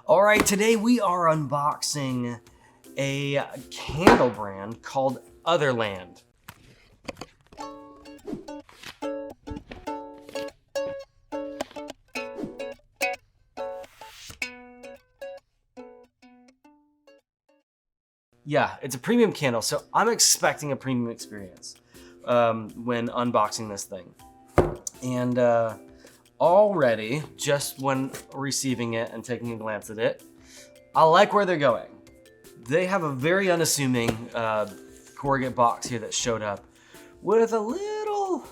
All right, today we are unboxing a candle brand called Otherland. Yeah, it's a premium candle, so I'm expecting a premium experience when unboxing this thing. And already, just when receiving it and taking a glance at it, I like where they're going. They have a very unassuming corrugate box here that showed up with a little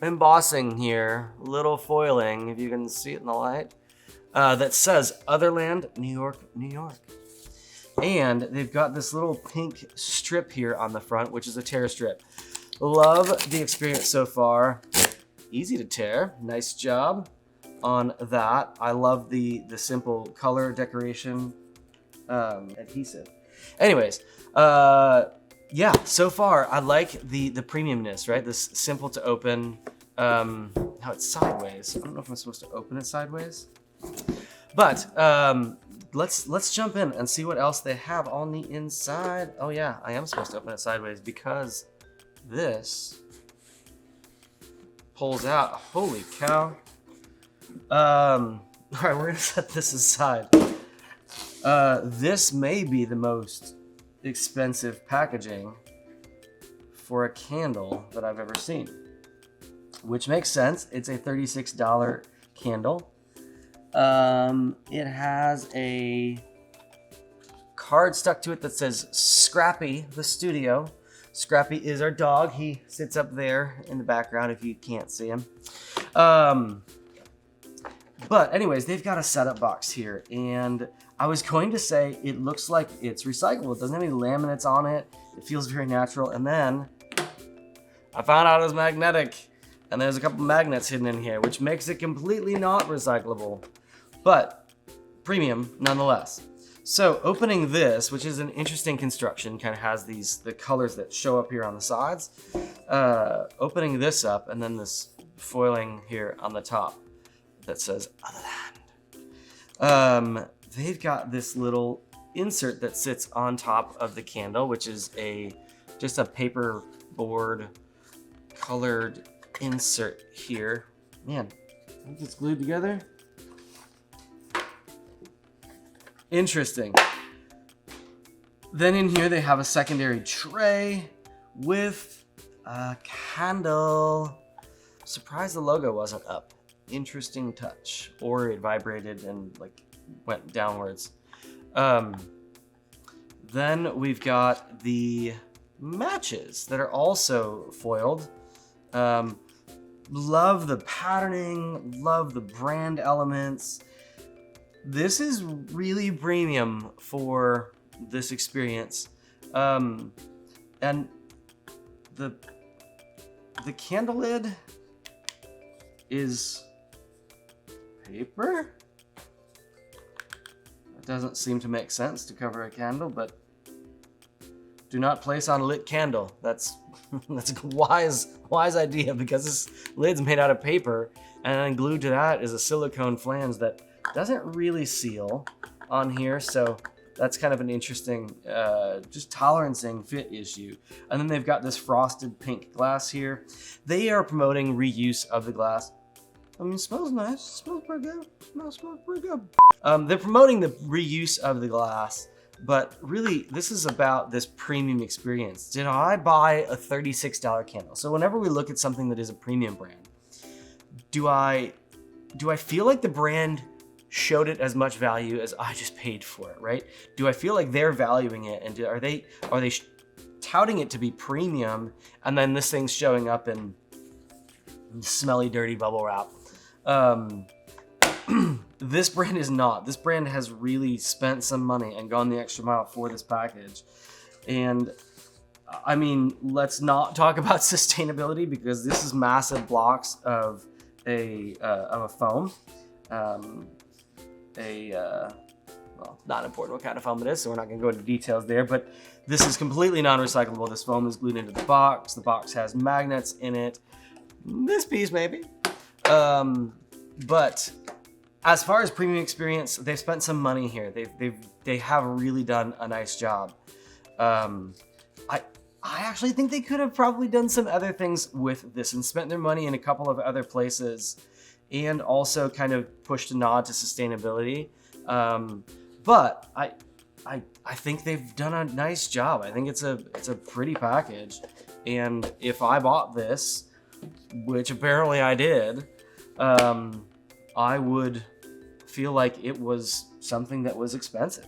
embossing here, little foiling, if you can see it in the light, that says Otherland, New York, New York. And they've got this little pink strip here on the front, which is a tear strip. Love the experience so far. Easy to tear, nice job on that. I love the simple color decoration adhesive. Anyways, yeah, so far I like the premiumness, right? This simple to open, how it's sideways. I don't know if I'm supposed to open it sideways, but let's jump in and see what else they have on the inside. Oh yeah, I am supposed to open it sideways because this pulls out. Holy cow. All right, we're gonna set this aside. This may be the most expensive packaging for a candle that I've ever seen, which makes sense. It's a $36 candle. It has a card stuck to it that says Scrappy, the studio. Scrappy is our dog. He sits up there in the background if you can't see him. But anyways, they've got a setup box here, and I was going to say it looks like it's recyclable. It doesn't have any laminates on it. It feels very natural. And then I found out it was magnetic, and there's a couple magnets hidden in here, which makes it completely not recyclable, but premium nonetheless. So opening this, which is an interesting construction, kind of has the colors that show up here on the sides. Opening this up, and then this foiling here on the top that says Otherland. They've got this little insert that sits on top of the candle, which is just a paper board colored insert here. Man, I think it's glued together. Interesting. Then in here they have a secondary tray with a candle. Surprised the logo wasn't up. Interesting touch. Or it vibrated and like went downwards. Then we've got the matches that are also foiled. Love the patterning, love the brand elements. This is really premium for this experience. And the candle lid is paper. It doesn't seem to make sense to cover a candle, but do not place on a lit candle. That's a wise idea, because this lid's made out of paper, and then glued to that is a silicone flange that doesn't really seal on here, so that's kind of an interesting just tolerancing fit issue. And then they've got this frosted pink glass here. They are promoting reuse of the glass. I mean, it smells nice. It smells pretty good. Smells pretty good. They're promoting the reuse of the glass, but really this is about this premium experience. Did I buy a $36 candle? So whenever we look at something that is a premium brand, do I feel like the brand showed it as much value as I just paid for it, right? Do I feel like they're valuing it, and are they touting it to be premium, and then this thing's showing up in smelly, dirty bubble wrap? This brand is not. This brand has really spent some money and gone the extra mile for this package. And I mean, let's not talk about sustainability, because this is massive blocks of a foam. Well, not important what kind of foam it is, so we're not going to go into details there, but this is completely non-recyclable. This foam is glued into the box. The box has magnets in it. This piece maybe. But As far as premium experience, they've spent some money here. They have really done a nice job. I actually think they could have probably done some other things with this and spent their money in a couple of other places, and also kind of pushed a nod to sustainability. But I think they've done a nice job. I think it's a pretty package, and if I bought this, which apparently I did, I would feel like it was something that was expensive,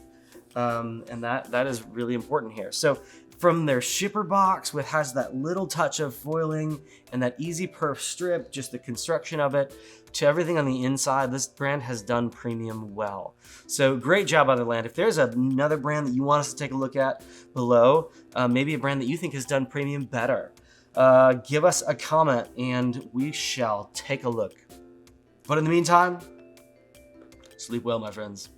and that is really important here. So from their shipper box, which has that little touch of foiling and that easy perf strip, just the construction of it, to everything on the inside, this brand has done premium well. So great job, Otherland. If there's another brand that you want us to take a look at below, maybe a brand that you think has done premium better, give us a comment and we shall take a look. But in the meantime, sleep well, my friends.